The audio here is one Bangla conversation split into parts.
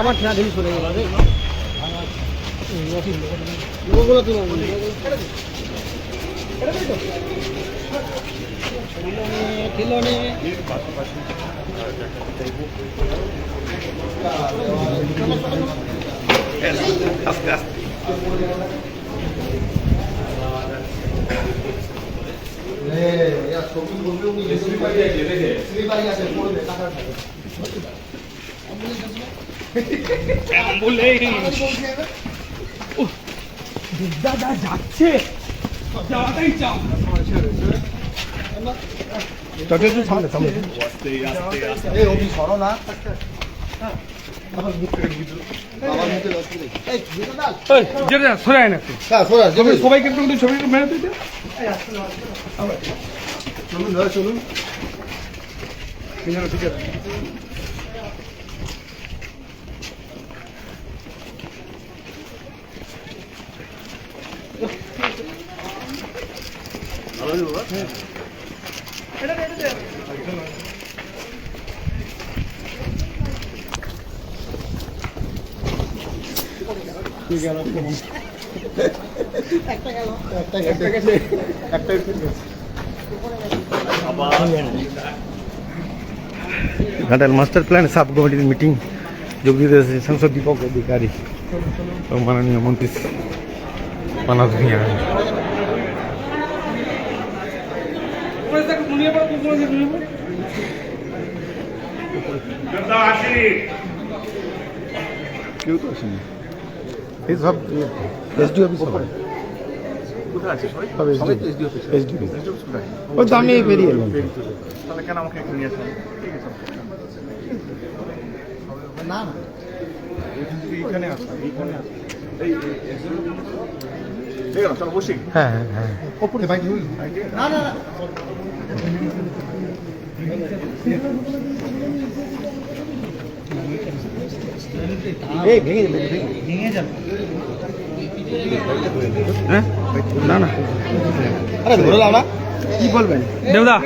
আমার ঠেলা ঠেলি চলে গেল আস্তে আস্তে দাদা যাচ্ছে যাওয়াটাই চাপ সবাইকে ছবি মেরে দিতে চলুন চলুন ঠিক আছে घाटाल मास्टर प्लान सब कमिटी मीटिंग যোগ দিতে सांसद दीपक अधिकारी और माननीय मंत्री मानव भूया क्यों तो ये सब एसडी ऑफिस है কোথায় আছে সবাই সবাই এসডি অফিস কোথায় ওই দামে বেরিয়ে এলাম তাহলে কেন আমাকে এখানে নিয়ে আসলেন ঠিক আছে না না এইখানে আসো এই ঠিক আছে চলো বসি হ্যাঁ হ্যাঁ হ্যাঁ ওপরে বাইক না না না এই ভেঙে যাবে হ্যাঁ না না আরে ধরে দাও না কি বলবেন দেবদা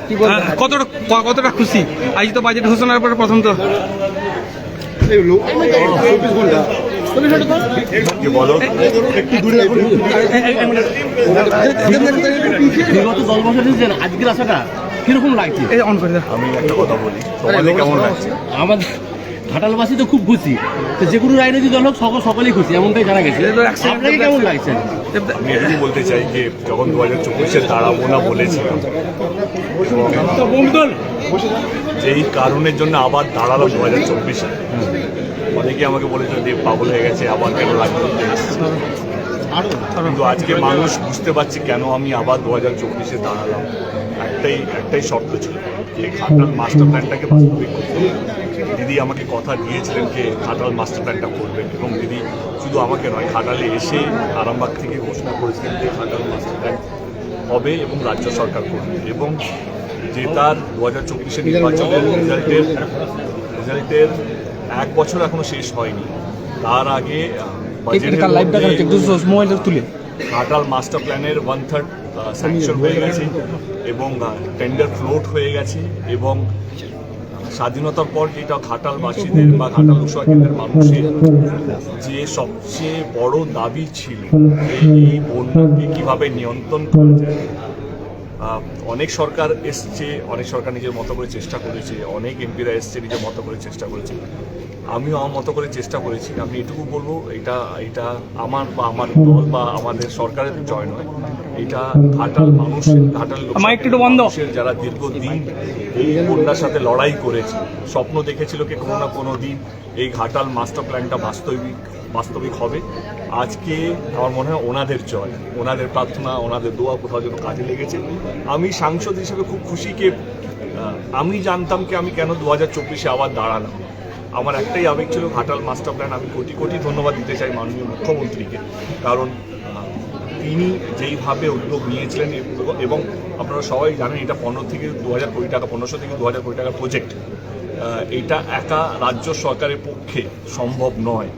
কি বলবেন কতটা খুশি আজ তো বাজেট ঘোষণার পরে প্রথম তো আজকের আশাটা কিরকম লাগছে অন করে আমি একটা কথা বলি কেমন লাগছে আমাদের ঘাটালবাসী তো খুব খুশি তো যে কোনো রাজনৈতিক দল হোক সকলেই খুশি এমনটাই জানা গেছে আপনাকে কেমন লাগছে আমি এটাই বলতে চাই যে যখন 2024-এ দাঁড়াবো না বলেছিলাম যেই কারণের জন্য আবার দাঁড়ালো 2024-এ অনেকে আমাকে বলেছিল যে পাগল হয়ে গেছে আবার কেন লাগবে কিন্তু আজকে মানুষ বুঝতে পারছে কেন আমি আবার 2024-এ দাঁড়ালাম একটাই শর্ত ছিল যে ঘাটাল মাস্টার প্ল্যানটাকে বাস্তবিক করতে দিদি আমাকে কথা দিয়েছিলেন যে ঘাটাল মাস্টার প্ল্যানটা করবেন এবং দিদি শুধু আমাকে নয় ঘাটালে এসে আরামবাগ থেকে ঘোষণা করেছিলেন যে ঘাটাল মাস্টার প্ল্যান হবে এবং রাজ্য সরকার করবে এবং যে তার 2024-এর নির্বাচনের রেজাল্টের 1 বছর এখনো শেষ হয়নি তার আগে ঘাটাল মাস্টার প্ল্যানের 1/3 স্যাংশন হয়ে গেছে এবং টেন্ডার ফ্লোট হয়ে গেছে এবং স্বাধীনতার পর যেটা ঘাটালবাসীদের বা ঘাটাল লোকসভা কেন্দ্রের মানুষের যে সবচেয়ে বড় দাবি ছিল এই বন্যাকে কীভাবে নিয়ন্ত্রণ করা যায় অনেক সরকার এসছে অনেক সরকার নিজের মতো করে চেষ্টা করেছে অনেক এমপিরা এসছে নিজের মতো করে চেষ্টা করেছে আমিও আমার মতো করে চেষ্টা করেছি আমি এটুকু বলবো এটা আমার বা আমার দল বা আমাদের সরকারের জয় নয় এটা ঘাটাল মানুষের যারা দীর্ঘদিন এই বন্যার সাথে লড়াই করেছে স্বপ্ন দেখেছিল কি কোনো না কোনো দিন এই ঘাটাল মাস্টার প্ল্যানটা বাস্তবিক হবে আজকে আমার মনে হয় ওনাদের জয় ওনাদের প্রার্থনা ওনাদের দোয়া কোথাও যেন কাজে লেগেছে আমি সাংসদ হিসেবে খুব খুশি কে আমি জানতাম কি আমি কেন 2024-এ আবার দাঁড়ালাম আমার একটাই আবেগ ছিল ঘাটাল মাস্টার প্ল্যান আমি কোটি কোটি ধন্যবাদ দিতে চাই মাননীয় মুখ্যমন্ত্রীকে কারণ তিনি যেইভাবে উদ্যোগ নিয়েছিলেন এবং আপনারা সবাই জানেন এটা 15 থেকে 2000 কোটি টাকা 1500 থেকে 2000 কোটি টাকার প্রজেক্ট। এটা একা রাজ্য সরকারের পক্ষে সম্ভব নয়,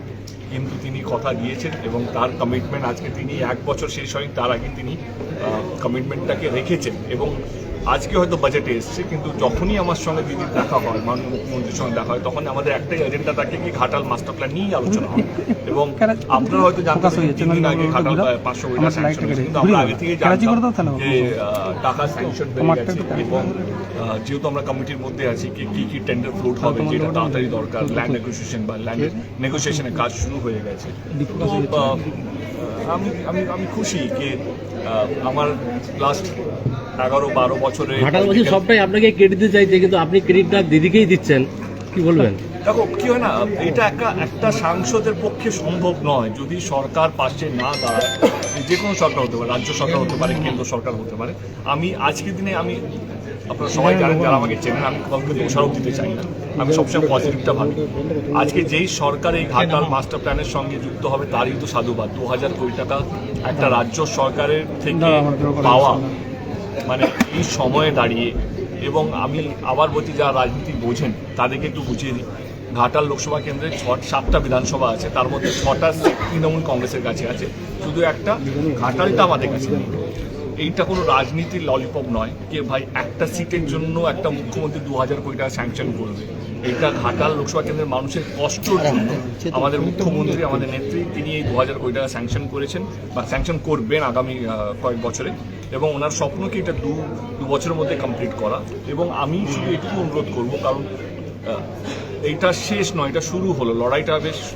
কিন্তু তিনি কথা দিয়েছেন এবং তার কমিটমেন্ট আজকে তিনি 1 বছর শেষ হয়নি তার আগে তিনি কমিটমেন্টটাকে রেখেছেন। এবং আজকে হয়তো বাজেটে এসছে, কিন্তু যখনই আমার সঙ্গে দিদির দেখা হয়, মাননীয় মুখ্যমন্ত্রীর সঙ্গে দেখা হয়, তখন আমাদের একটাই এজেন্ডা থাকে কি ঘাটাল মাস্টার প্ল্যান নিয়েই আলোচনা হয়। এবং আপনারা হয়তো জানতে 3 দিন আগে ঘাটাল 500 কোটি টাকা স্যাংশন হয়েছে, কিন্তু আমরা আগে থেকে জানতাম যে টাকা স্যাংশন হয়ে গেছে। এবং যেহেতু আমরা কমিটির মধ্যে আছি কি কি টেন্ডার ফ্লোট হবে, যেটা তাড়াতাড়ি দরকার, ল্যান্ড নেগোসিয়েশন বা ল্যান্ড নেগোসিয়েশনের কাজ শুরু হয়ে গেছে। তো আমি খুশি যে আমার লাস্ট 11-12 বছরে ঘাটালবাসী সবটাই আপনাকে ক্রেডিট দিতে চাইছে, কিন্তু আপনি ক্রেডিটটা দিদিকেই দিচ্ছেন, কি বলবেন? দেখো কি হয় না, এটা একটা সাংসদের পক্ষে সম্ভব নয় যদি সরকার পাশে না দাঁড়ায়। যে কোনো সরকার হতে পারে, রাজ্য সরকার হতে পারে, কেন্দ্র সরকার হতে পারে। আমি আজকের দিনে আপনারা সবাই জানেন, যারা আমাকে চেনেন, আমি কাউকে দোষারোপ দিতে চাই না, আমি সবসময় পজিটিভটা ভাবি। আজকে যেই সরকার এই ঘাটাল মাস্টার প্ল্যানের সঙ্গে যুক্ত হবে তারই তো সাধুবাদ। 2000 কোটি টাকা একটা রাজ্য সরকারের থেকে পাওয়া, মানে এই সময়ে দাঁড়িয়ে। এবং আমি আবার বলছি, যারা রাজনীতি বোঝেন তাদেরকে একটু বুঝিয়ে দিই, ঘাটাল লোকসভা কেন্দ্রে 7টা বিধানসভা আছে, তার মধ্যে 6টা তৃণমূল কংগ্রেসের কাছে আছে, শুধু একটা ঘাটালটা আমাদের কাছে নেই। এইটা কোনো রাজনীতির ললিপপ নয় যে ভাই একটা সিটের জন্য একটা মুখ্যমন্ত্রী 2000 কোটি টাকা স্যাংশন করবে। এটা ঘাটাল লোকসভা কেন্দ্রের মানুষের কষ্টর জন্য আমাদের মুখ্যমন্ত্রী, আমাদের নেত্রী, তিনি এই 2000 কোটি টাকা স্যাংশন করেছেন বা স্যাংশন করবেন আগামী কয়েক বছরে। এবং ওনার স্বপ্নকে এটা দু বছরের মধ্যে কমপ্লিট করা। এবং আমি শুধু এটুকু অনুরোধ করবো, কারণ এইটা শেষ নয়, এটা শুরু হলো,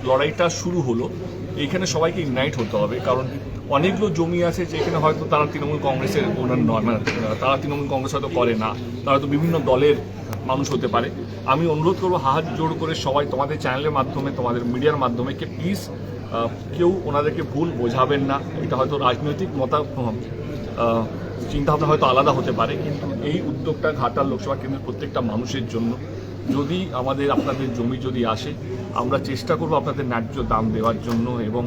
লড়াইটা শুরু হলো। এইখানে সবাইকে ইউনাইট হতে হবে, কারণ অনেকগুলো জমি আছে যেখানে হয়তো তারা তৃণমূল কংগ্রেসের ওনার নয়, মানে তারা তৃণমূল কংগ্রেস হয়তো করে না, তারা হয়তো বিভিন্ন দলের মানুষ হতে পারে। আমি অনুরোধ করবো হাত জোড় করে সবাই, তোমাদের চ্যানেলের মাধ্যমে, তোমাদের মিডিয়ার মাধ্যমে, কে প্লিজ কেউ ওনাদেরকে ভুল বোঝাবেন না। এটা হয়তো রাজনৈতিক চিন্তাভাবনা হয়তো আলাদা হতে পারে, কিন্তু এই উদ্যোগটা ঘাটাল লোকসভা কেন্দ্রের প্রত্যেকটা মানুষের জন্য। যদি আপনাদের জমি যদি আসে, আমরা চেষ্টা করবো আপনাদের ন্যায্য দাম দেওয়ার জন্য। এবং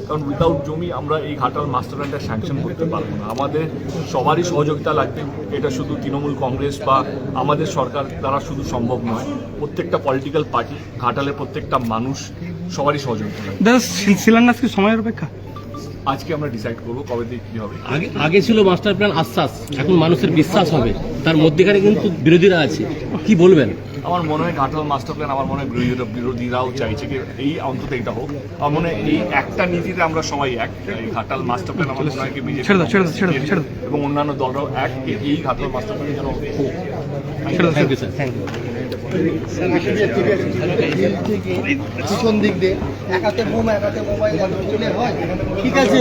কারণ উইদাউট জমি আমরা এই ঘাটাল মাস্টার প্ল্যানটা স্যাংশন করতে পারবো না। আমাদের সবারই সহযোগিতা লাগবে। এটা শুধু তৃণমূল কংগ্রেস বা আমাদের সরকার দ্বারা শুধু সম্ভব নয়, প্রত্যেকটা পলিটিক্যাল পার্টি, ঘাটালের প্রত্যেকটা মানুষ, সবারই সহযোগিতা লাগবে। শিলান্যাস কি সময়ের অপেক্ষা? আজকে আমরা ডিসাইড করবো কবে থেকে কী হবে। আগে ছিল মাস্টার প্ল্যান আশ্বাস, এখন মানুষের বিশ্বাস হবে, তার মধ্যেখানে কিন্তু বিরোধীরা আছে, কি বলবেন? আমার মনে হয় ঘাটাল মাস্টার প্ল্যান, আমার মনে হয় বিরোধীরাও চাইছে কি এই অন্তত এটা হোক। আমার মনে হয় এই একটা নীতিতে আমরা সবাই এক। এই ঘাটাল মাস্টার প্ল্যান আমার মনে হয় কি বিজেপি এবং অন্যান্য দলরাও এক, এই ঘাটাল মাস্টার প্ল্যান যেন হোক। Thank you sir, thank you. পিছন দিক দিয়ে একাতে বোম একাতে মোবাইল হয়, ঠিক আছে।